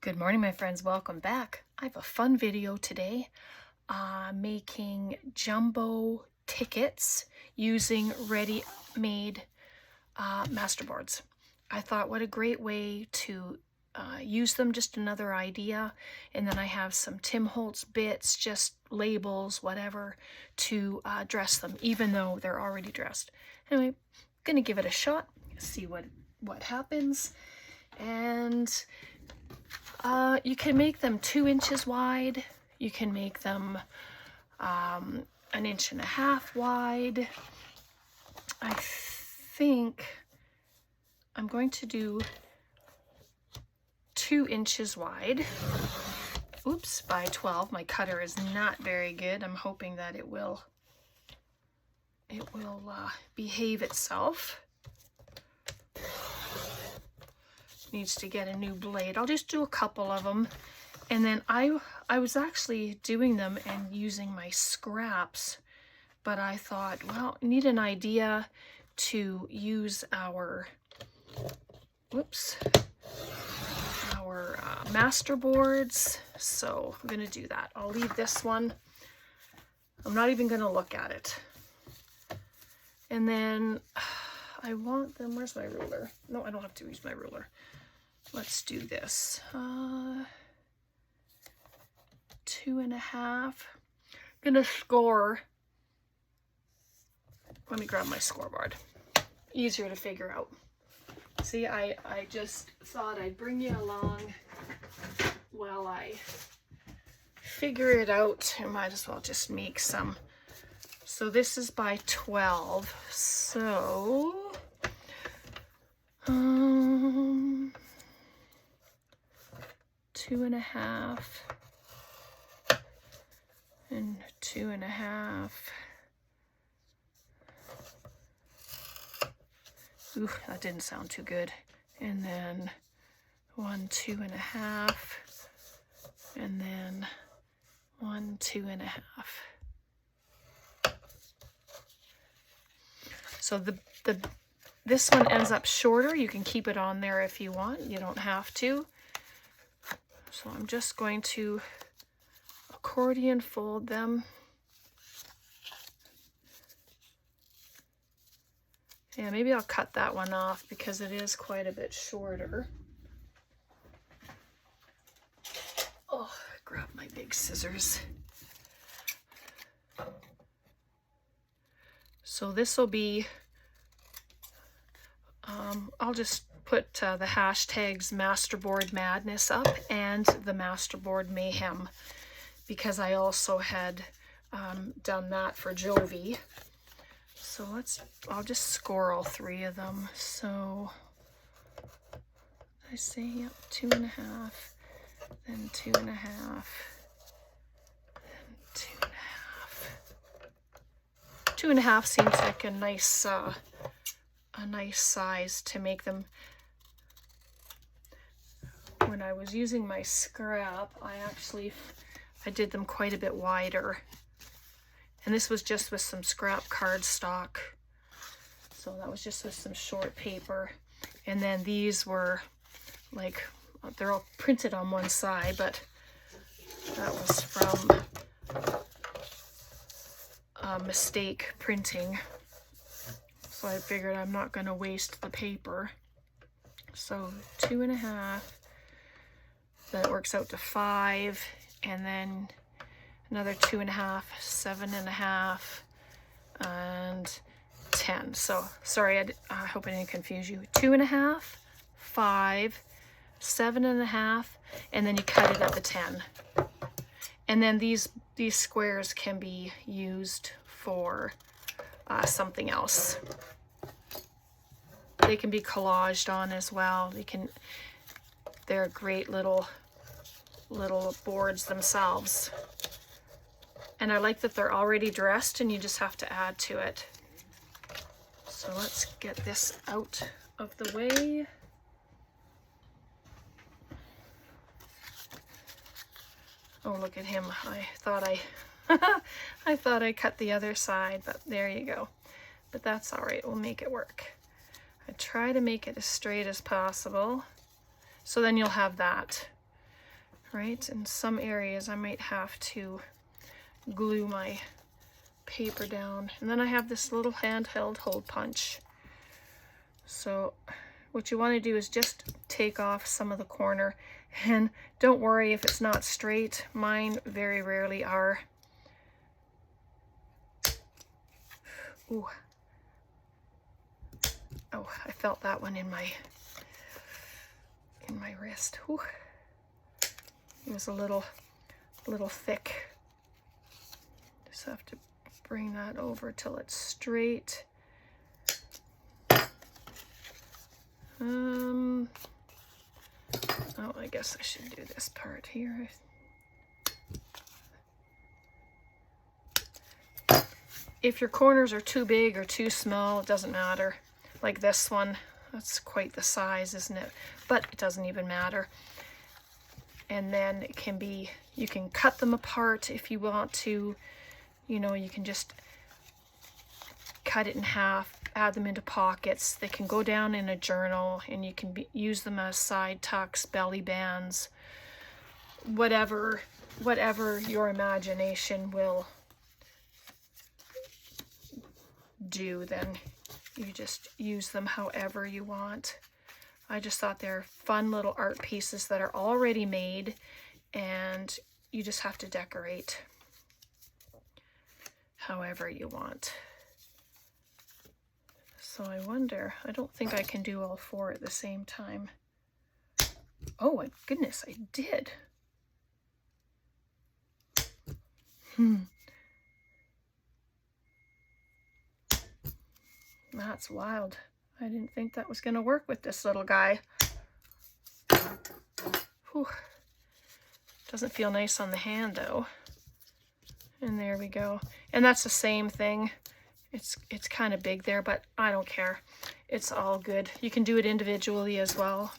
Good morning, my friends. Welcome back. I have a fun video today making jumbo tickets using ready-made masterboards. I thought what a great way to use them, just another idea. And then I have some Tim Holtz bits, just labels, whatever, to dress them, even though they're already dressed. Anyway, I'm gonna give it a shot, see what happens. And you can make them 2 inches wide. You can make them 1.5 inches wide. I think I'm going to do 2 inches wide. Oops, by 12. My cutter is not very good. I'm hoping that it will behave itself. Needs to get a new blade. I'll just do a couple of them, and then I was actually doing them and using my scraps, but I thought, well, I need an idea to use our master boards, so I'm gonna do that. I'll leave this one. I'm not even gonna look at it. And then I want them, where's my ruler? No, I don't have to use my ruler. Let's do this. 2.5. I'm gonna score. Let me grab my scoreboard. Easier to figure out. See, I just thought I'd bring you along while I figure it out. I might as well just make some. So this is by 12. So 2.5 and 2.5. Ooh, that didn't sound too good. And then 1 2.5, and then 1 2.5. So this one ends up shorter. You can keep it on there if you want. You don't have to. So I'm just going to accordion fold them. Yeah, maybe I'll cut that one off because it is quite a bit shorter. Oh, grab my big scissors. So this will be, I'll just put the hashtags Masterboard Madness up and the Masterboard Mayhem, because I also had done that for Jovi. So I'll just score all 3 of them. So I say, yep, 2.5, then 2.5, then 2.5. 2.5 seems like a nice size to make them. When I was using my scrap, I did them quite a bit wider. And this was just with some scrap cardstock. So that was just with some short paper. And then these were like, they're all printed on one side, but that was from Mistake Printing. So I figured I'm not going to waste the paper. So 2.5, then it works out to 5, and then another 2.5, 7.5, and 10. So sorry, I hope I didn't confuse you. 2.5, 5, 7.5, and then you cut it at the 10. And then these squares can be used for something else. They can be collaged on as well. They're great little boards themselves. And I like that they're already dressed and you just have to add to it. So let's get this out of the way. Oh, look at him. I thought I cut the other side, but there you go. But that's all right. We'll make it work. I try to make it as straight as possible. So then you'll have that. right? In some areas I might have to glue my paper down. And then I have this little handheld hole punch. So what you want to do is just take off some of the corner, and don't worry if it's not straight. Mine very rarely are. Ooh. Oh, I felt that one in my wrist. Ooh. It was a little thick. Just have to bring that over till it's straight. Oh, I guess I should do this part here. If your corners are too big or too small, it doesn't matter. Like this one, that's quite the size, isn't it? But it doesn't even matter. And then it can be, you can cut them apart if you want to. You know, you can just cut it in half, add them into pockets. They can go down in a journal, and you can use them as side tucks, belly bands, whatever your imagination will do, then you just use them however you want. I just thought they're fun little art pieces that are already made, and you just have to decorate however you want. So I wonder, I don't think I can do all four at the same time. Oh my goodness, I did. That's wild. I didn't think that was going to work with this little guy. Whew. Doesn't feel nice on the hand though. And there we go. And that's the same thing. It's kind of big there, but I don't care. It's all good. You can do it individually as well.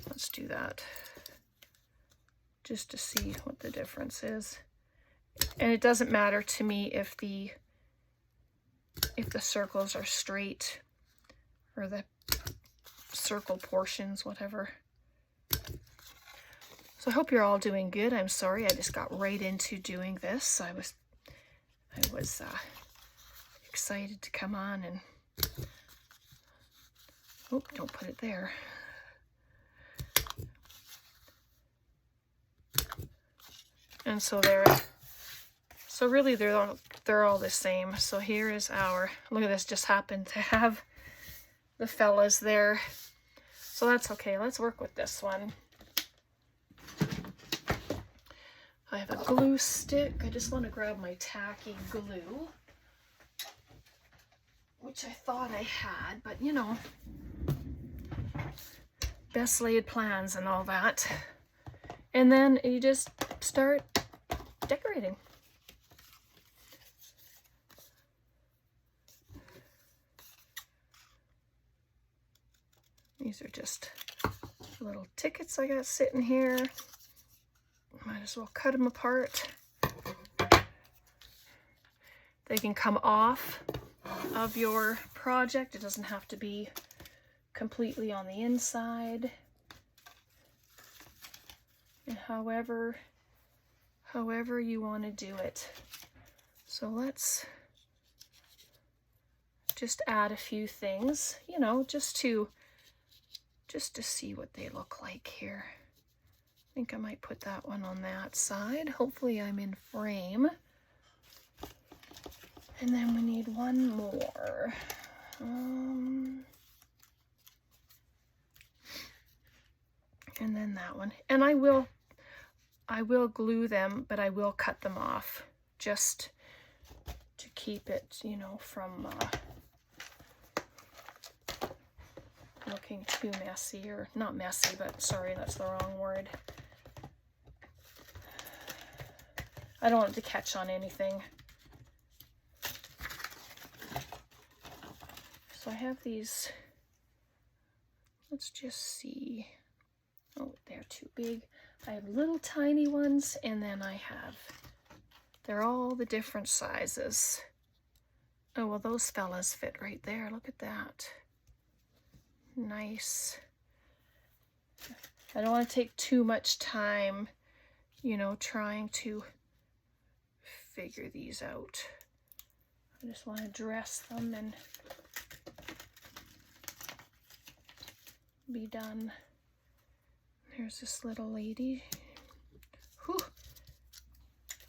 Let's do that just to see what the difference is. And it doesn't matter to me if the circles are straight or the circle portions, whatever. So I hope you're all doing good. I'm sorry I just got right into doing this. I was excited to come on and, oh, don't put it there. And so so really they're all the same. So here is our, look at this, just happened to have the fellas there. So that's okay. Let's work with this one. I have a glue stick. I just want to grab my tacky glue, which I thought I had, but you know, best laid plans and all that. And then you just start decorating. These are just little tickets I got sitting here. Might as well cut them apart. They can come off of your project. It doesn't have to be completely on the inside. And however you want to do it. So let's just add a few things, you know, just to see what they look like here. I think I might put that one on that side. Hopefully I'm in frame. And then we need one more. And then that one. And I will glue them, but I will cut them off just to keep it, you know, from looking too messy, or not messy, but sorry, that's the wrong word. I don't want it to catch on anything. So I have these, let's just see. Oh, they're too big. I have little tiny ones, and then they're all the different sizes. Oh, well, those fellas fit right there. Look at that. Nice. I don't want to take too much time, you know, trying to figure these out. I just want to dress them and be done. There's this little lady. Whew.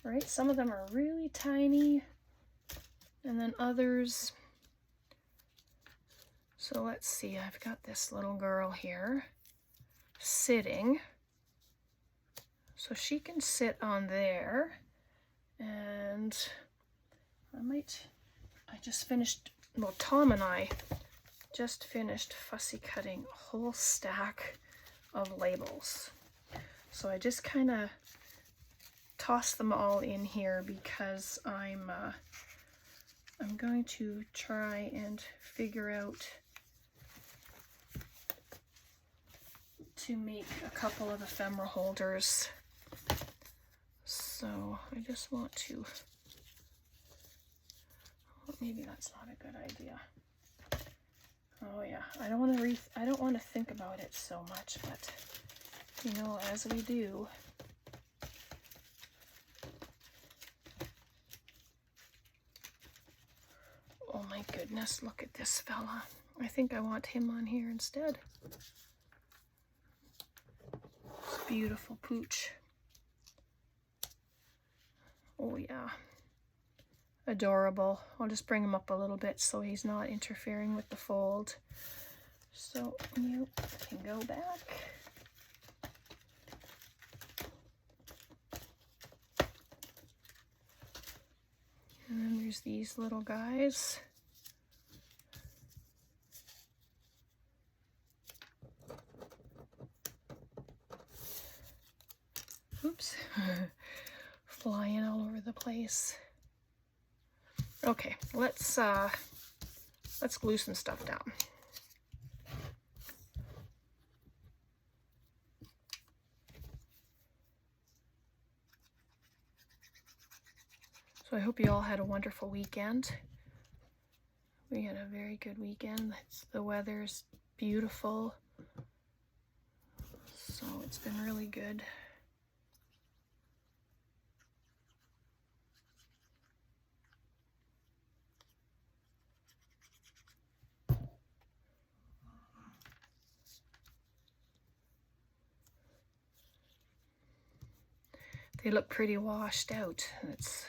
Right, some of them are really tiny, and then others. So let's see, I've got this little girl here sitting. So she can sit on there, and I just finished, well, Tom and I just finished fussy cutting a whole stack of labels. So I just kind of toss them all in here because I'm going to try and figure out to make a couple of ephemera holders. So I just want to, well, maybe that's not a good idea. Oh yeah, I don't want to think about it so much, but you know, as we do. Oh my goodness, look at this fella. I think I want him on here instead. This beautiful pooch. Oh yeah. Adorable. I'll just bring him up a little bit so he's not interfering with the fold. So you can go back. And then there's these little guys. Oops. Flying all over the place. Okay, let's glue some stuff down. So I hope you all had a wonderful weekend. We had a very good weekend. The weather's beautiful. So it's been really good. They look pretty washed out. That's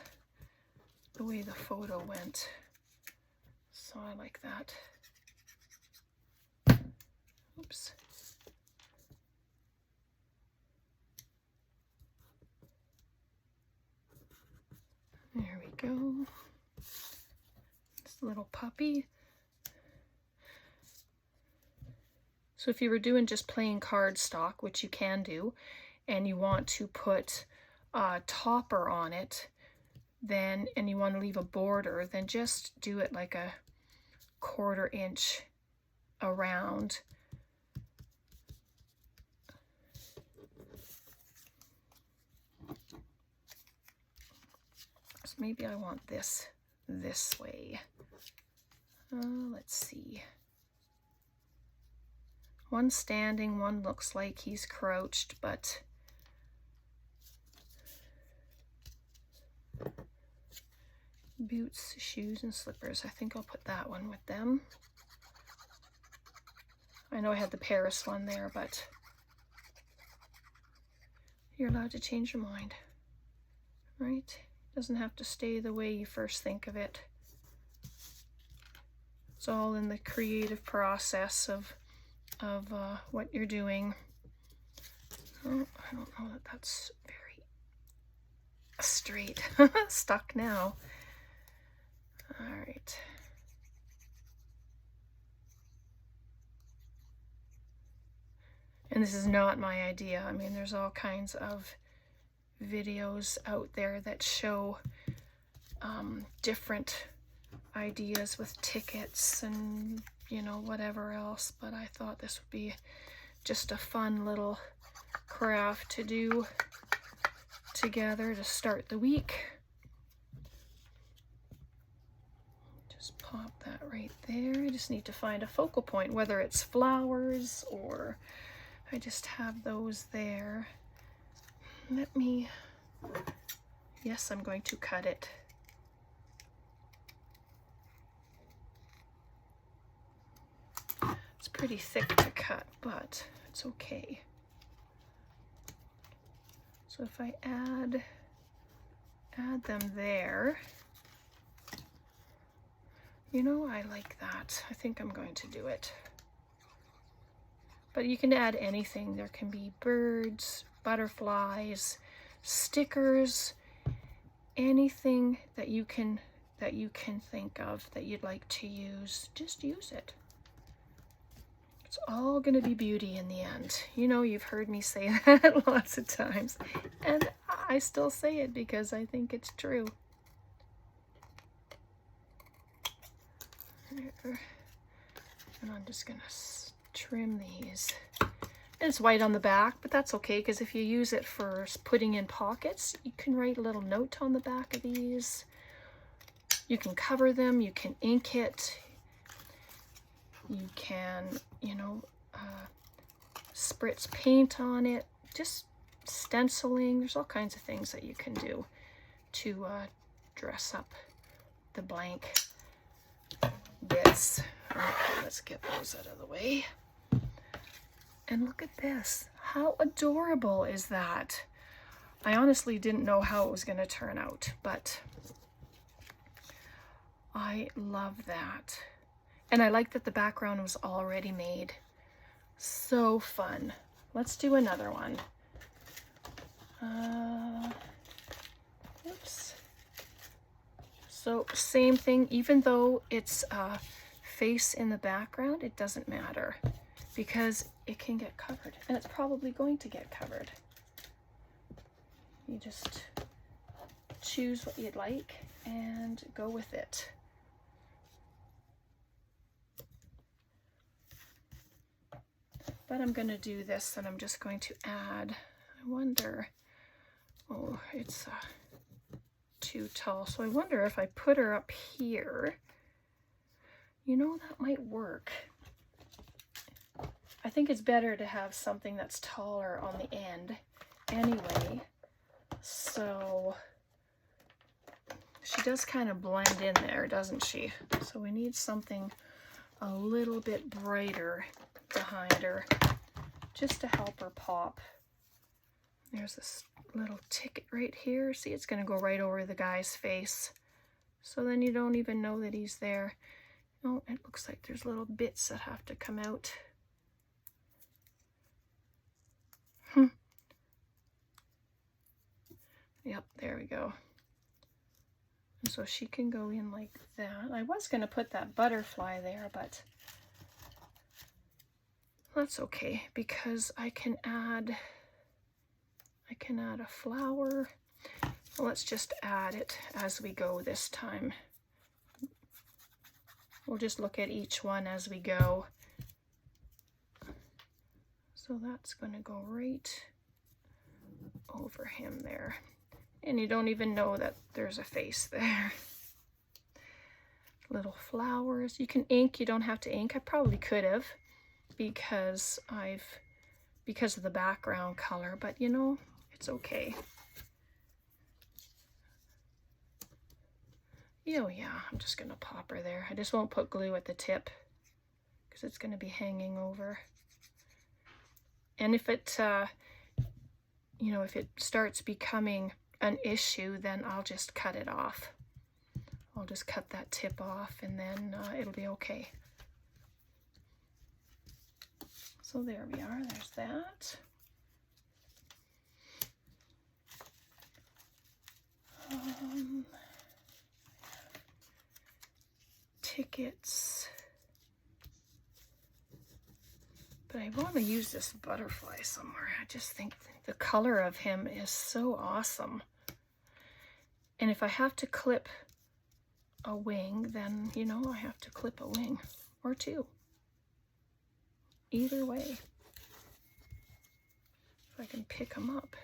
the way the photo went. So I like that. Oops. There we go. This little puppy. So if you were doing just plain cardstock, which you can do, and you want to put a topper on it, then, and you want to leave a border, then just do it like a 1/4 inch around. So maybe I want this way. Let's see. One standing, one looks like he's crouched, but boots, shoes, and slippers. I think I'll put that one with them. I know I had the Paris one there, but you're allowed to change your mind, right? It doesn't have to stay the way you first think of it. It's all in the creative process of what you're doing. Oh, I don't know that that's very straight. Stuck now. All right. And this is not my idea. I mean, there's all kinds of videos out there that show different ideas with tickets and, you know, whatever else, but I thought this would be just a fun little craft to do together to start the week. Just pop that right there. I just need to find a focal point, whether it's flowers or I just have those there. Let me, yes, I'm going to cut it. It's pretty thick to cut, but it's okay. So if I add them there, you know, I like that. I think I'm going to do it. But you can add anything. There can be birds, butterflies, stickers, anything that you can think of that you'd like to use. Just use it. It's all going to be beauty in the end. You know, you've heard me say that lots of times, and I still say it because I think it's true. And I'm just going to trim these. And it's white on the back, but that's okay, because if you use it for putting in pockets, you can write a little note on the back of these. You can cover them, you can ink it, you can, you know, spritz paint on it, just stenciling. There's all kinds of things that you can do to dress up the blank bits. Okay, let's get those out of the way. And look at this. How adorable is that? I honestly didn't know how it was going to turn out, but I love that. And I like that the background was already made. So fun. Let's do another one. Oops. So same thing, even though it's a face in the background, it doesn't matter because it can get covered, and it's probably going to get covered. You just choose what you'd like and go with it. But I'm going to do this, and I'm just going to add, I wonder, oh, it's too tall. So I wonder if I put her up here, you know, that might work. I think it's better to have something that's taller on the end anyway. So she does kind of blend in there, doesn't she? So we need something a little bit brighter behind her just to help her pop. There's this little ticket right here. See, it's going to go right over the guy's face. So then you don't even know that he's there. Oh, it looks like there's little bits that have to come out. Yep, there we go. And so she can go in like that. I was going to put that butterfly there, but that's okay because I can add a flower. Well, let's just add it as we go this time. We'll just look at each one as we go. So that's going to go right over him there. And you don't even know that there's a face there. Little flowers. You can ink, you don't have to ink. I probably could have because of the background color, but you know, it's okay. Oh yeah, I'm just gonna pop her there. I just won't put glue at the tip because it's gonna be hanging over. And if it, you know, if it starts becoming an issue, then I'll just cut it off. I'll just cut that tip off and then it'll be okay. So there we are, there's that. Tickets. But I want to use this butterfly somewhere. I just think the color of him is so awesome. And if I have to clip a wing, then, you know, I have to clip a wing or two. Either way. If I can pick them up.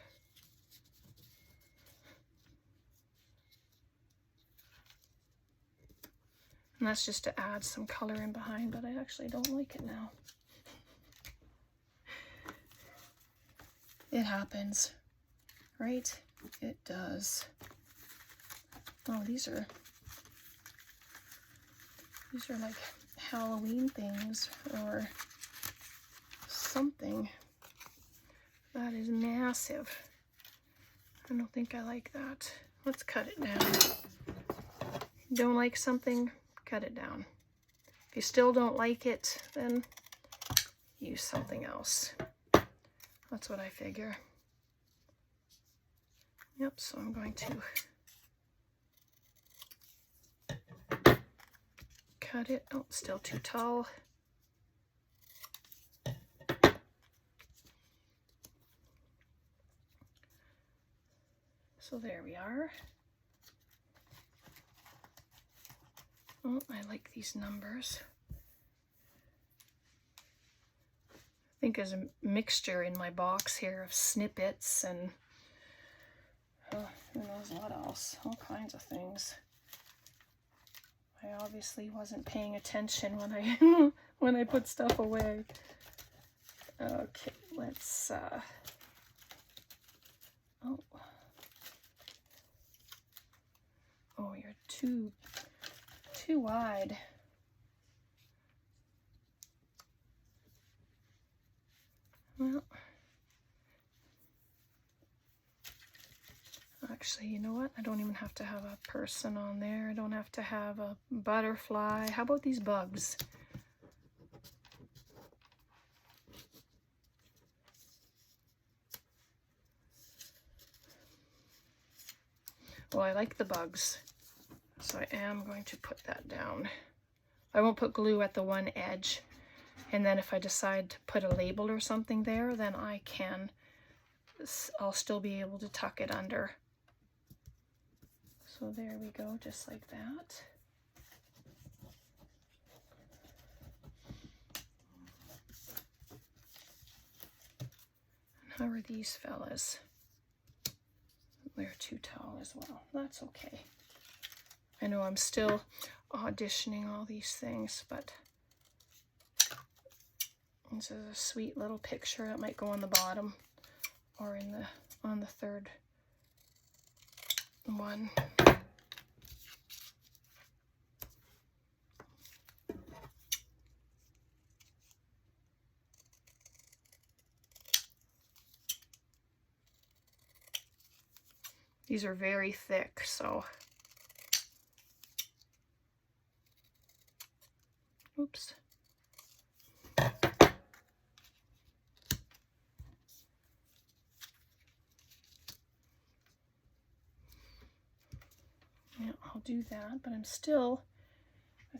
And that's just to add some color in behind, but I actually don't like it now. It happens, right? It does. Oh, these are like Halloween things or something. That is massive. I don't think I like that. Let's cut it down. Don't like something, cut it down. If you still don't like it, then use something else. That's what I figure. Yep, so I'm going to cut it. Oh, still too tall. So there we are. Oh, I like these numbers. I think there's a mixture in my box here of snippets and who knows what else, all kinds of things. I obviously wasn't paying attention when I when I put stuff away. Okay, let's oh, you're too wide. Well, actually, you know what? I don't even have to have a person on there. I don't have to have a butterfly. How about these bugs? Well, I like the bugs, so I am going to put that down. I won't put glue at the one edge, and then if I decide to put a label or something there, then I'll still be able to tuck it under. So there we go, just like that. And how are these fellas? They're too tall as well. That's okay. I know I'm still auditioning all these things, but this is a sweet little picture. It might go on the bottom or on the third one. These are very thick, so oops. Yeah, I'll do that, but I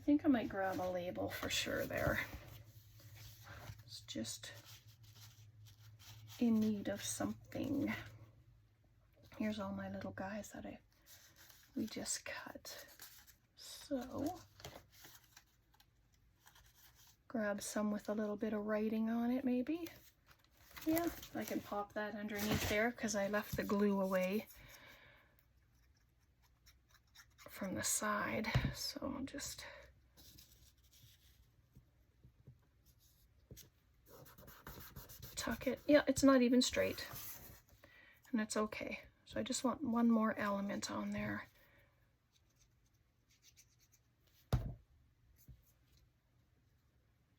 think I might grab a label for sure there. It's just in need of something. Here's all my little guys that we just cut. So grab some with a little bit of writing on it, maybe. Yeah, I can pop that underneath there because I left the glue away from the side. So I'll just tuck it. Yeah, it's not even straight, and that's okay. So I just want one more element on there.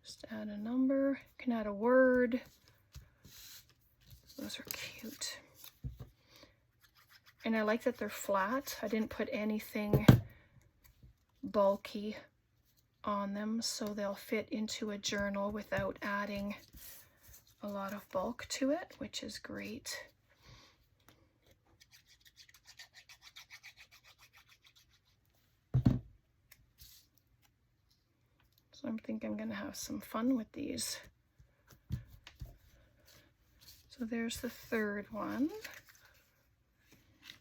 Just add a number, you can add a word. Those are cute. And I like that they're flat. I didn't put anything bulky on them, so they'll fit into a journal without adding a lot of bulk to it, which is great. So I think I'm gonna have some fun with these. So there's the third one.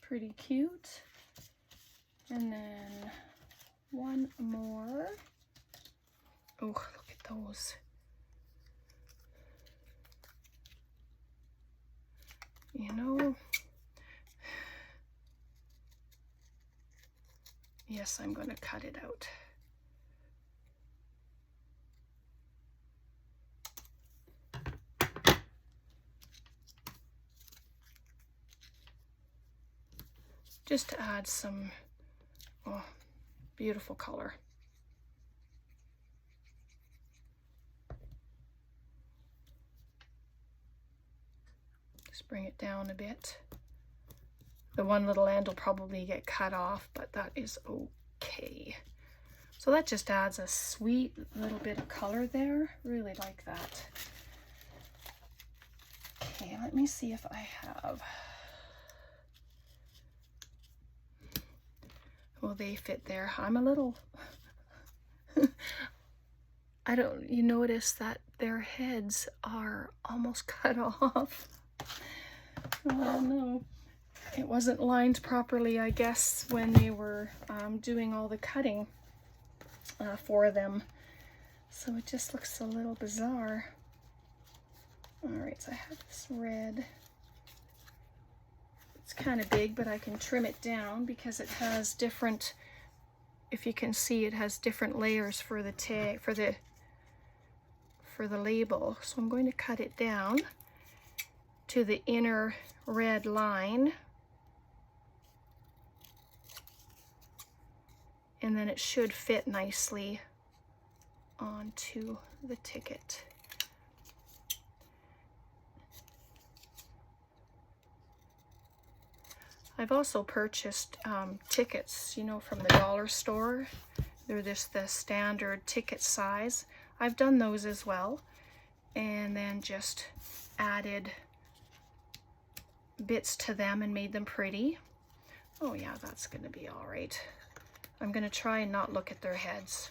Pretty cute. And then one more. Oh, look at those. You know, yes, I'm going to cut it out. just to add some beautiful color. Just bring it down a bit. The one little end will probably get cut off, but that is okay. So that just adds a sweet little bit of color there. Really like that. Okay, let me see if I have. Well, they fit there. I'm a little, you notice that their heads are almost cut off. Oh no. It wasn't lined properly, I guess, when they were doing all the cutting for them. So it just looks a little bizarre. All right, so I have this red. It's kind of big, but I can trim it down because it has different, if you can see, it has different layers for the tag, for the label. So I'm going to cut it down to the inner red line. And then it should fit nicely onto the ticket. I've also purchased tickets, you know, from the dollar store. They're just the standard ticket size. I've done those as well, and then just added bits to them and made them pretty. Oh yeah, that's gonna be all right. I'm gonna try and not look at their heads.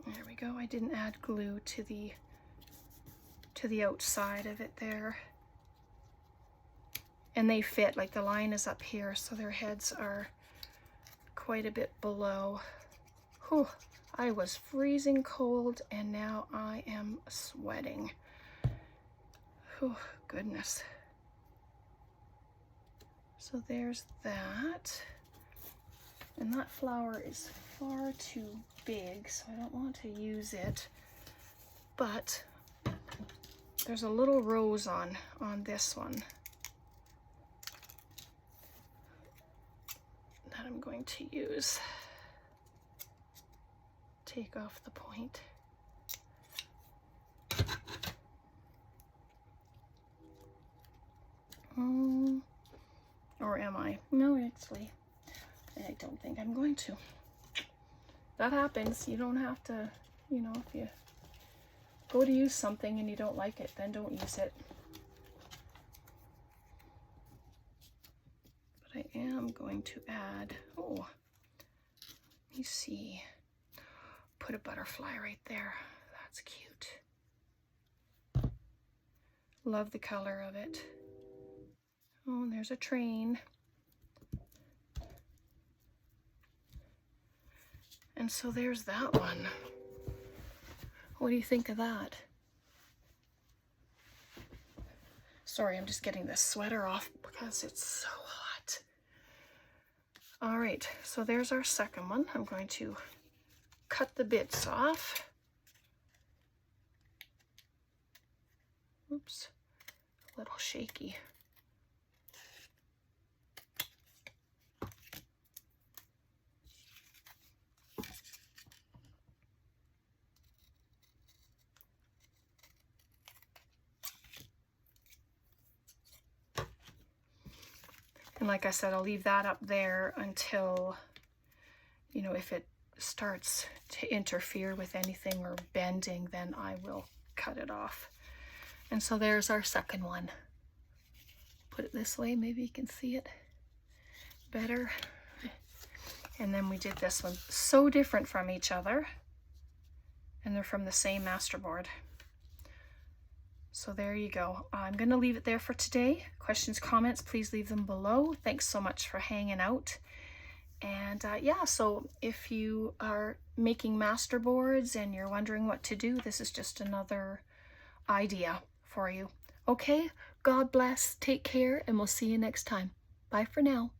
There we go. I didn't add glue to the outside of it there. And they fit, like the line is up here, so their heads are quite a bit below. Whew, I was freezing cold and now I am sweating. Oh, goodness. So there's that. And that flower is far too big, so I don't want to use it. But there's a little rose on this one that I'm going to use. Take off the point. Or am I? No, actually, I don't think I'm going to. That happens. You don't have to, you know, if you go to use something and you don't like it, then don't use it. But I am going to add, let me see. Put a butterfly right there. That's cute. Love the color of it. Oh, and there's a train. And so there's that one. What do you think of that? Sorry, I'm just getting this sweater off because it's so hot. All right, so there's our second one. I'm going to cut the bits off. Oops, a little shaky. And like I said, I'll leave that up there until, you know, if it starts to interfere with anything or bending, then I will cut it off. And so there's our second one. Put it this way, maybe you can see it better. And then we did this one. So different from each other. And they're from the same masterboard. So there you go. I'm going to leave it there for today. Questions, comments, please leave them below. Thanks so much for hanging out. And yeah, so if you are making masterboards and you're wondering what to do, this is just another idea for you. Okay, God bless, take care, and we'll see you next time. Bye for now.